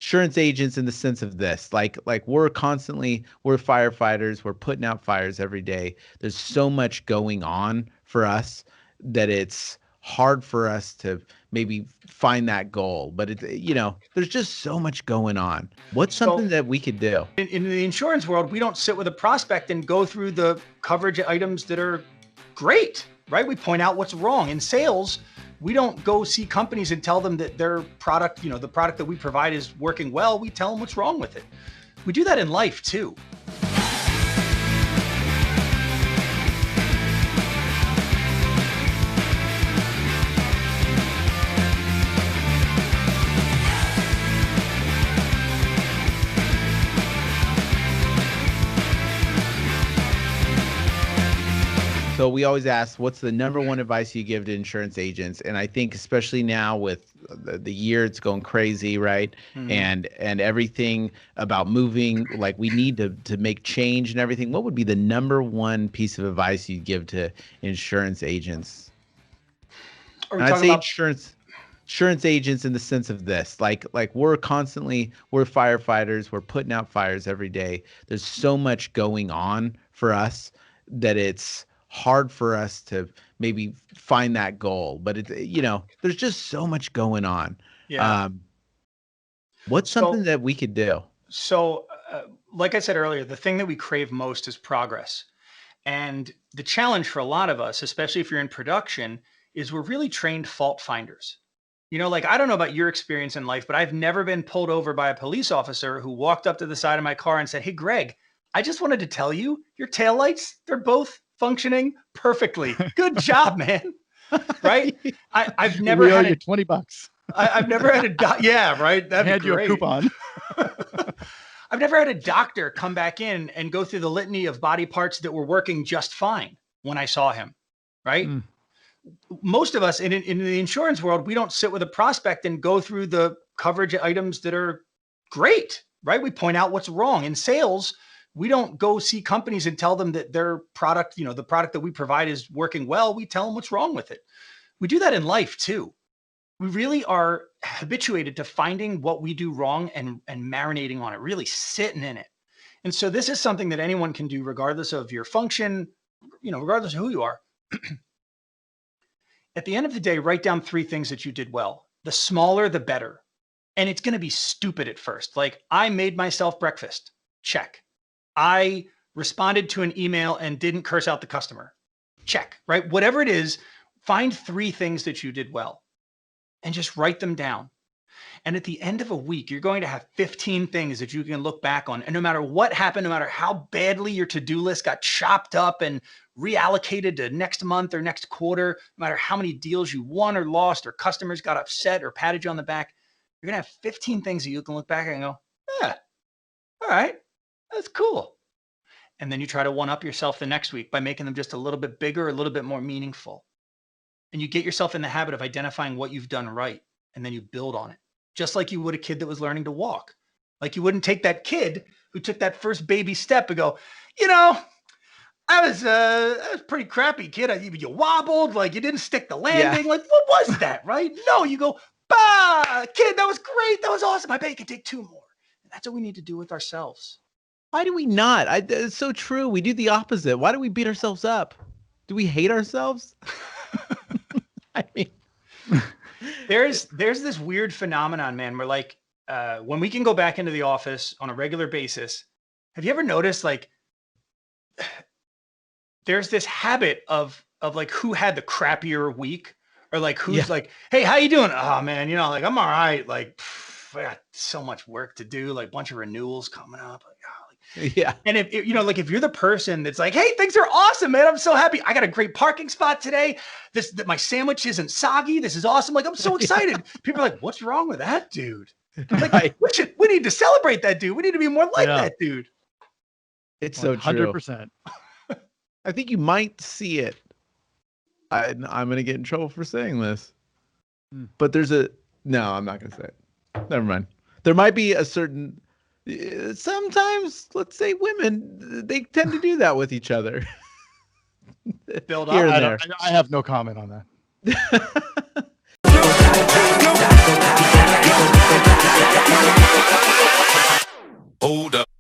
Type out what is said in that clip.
insurance agents in the sense of this, like we're firefighters, we're putting out fires every day. There's so much going on for us that it's hard for us to maybe find that goal, but there's just so much going on. What's something that we could do? In the insurance world, we don't sit with a prospect and go through the coverage items that are great, right? We point out what's wrong. In sales, we don't go see companies and tell them that their product, the product that we provide is working well. We tell them what's wrong with it. We do that in life too. So we always ask, what's the number one advice you give to insurance agents? And I think especially now with the year, it's going crazy, right? Mm-hmm. And everything about moving, like we need to make change and everything. What would be the number one piece of advice you'd give to insurance agents? And I'd say insurance agents in the sense of this, like we're firefighters, we're putting out fires every day. There's so much going on for us that it's hard for us to maybe find that goal, but there's just so much going on. Yeah. What's something that we could do? So, like I said earlier, the thing that we crave most is progress. And the challenge for a lot of us, especially if you're in production, is we're really trained fault finders. I don't know about your experience in life, but I've never been pulled over by a police officer who walked up to the side of my car and said, "Hey, Greg, I just wanted to tell you, your taillights, they're both functioning perfectly. Good job, man." Right? I've never we owe you $20. I've never had yeah, right. That'd be great. You a coupon. I've never had a doctor come back in and go through the litany of body parts that were working just fine when I saw him. Right? Most of us in the insurance world, we don't sit with a prospect and go through the coverage items that are great. Right? We point out what's wrong. In sales, we don't go see companies and tell them that their product, the product that we provide is working well. We tell them what's wrong with it. We do that in life too. We really are habituated to finding what we do wrong and marinating on it, really sitting in it. And so this is something that anyone can do regardless of your function, regardless of who you are. At the end of the day, write down 3 things that you did well. The smaller, the better. And it's going to be stupid at first. Like, I made myself breakfast. Check. I responded to an email and didn't curse out the customer. Check, right? Whatever it is, find 3 things that you did well and just write them down. And at the end of a week, you're going to have 15 things that you can look back on. And no matter what happened, no matter how badly your to-do list got chopped up and reallocated to next month or next quarter, no matter how many deals you won or lost or customers got upset or patted you on the back, you're going to have 15 things that you can look back at and go, yeah, all right. That's cool. And then you try to one up yourself the next week by making them just a little bit bigger, a little bit more meaningful. And you get yourself in the habit of identifying what you've done right. And then you build on it. Just like you would a kid that was learning to walk. Like you wouldn't take that kid who took that first baby step and go, I was pretty crappy, kid. You wobbled, like you didn't stick the landing. Yeah. Like, what was that, right? No, you go, bah, kid, that was great. That was awesome. I bet you could take 2 more. And that's what we need to do with ourselves. Why do we not? It's so true. We do the opposite. Why do we beat ourselves up? Do we hate ourselves? I mean, there's this weird phenomenon, man, where like when we can go back into the office on a regular basis, have you ever noticed like there's this habit of like who had the crappier week or like who's like, hey, how you doing? Oh man, like I'm all right. Like I got so much work to do, like a bunch of renewals coming up. Yeah. And if if you're the person that's like, hey, things are awesome, man. I'm so happy. I got a great parking spot today. My sandwich isn't soggy. This is awesome. Like, I'm so excited. People are like, what's wrong with that dude? I'm like, right. we need to celebrate that dude. We need to be more like that dude. It's so true. 100%. I think you might see it. I'm going to get in trouble for saying this, but no, I'm not going to say it. Never mind. There might be a certain, sometimes, let's say women, they tend to do that with each other. Build up. I have no comment on that. Hold up.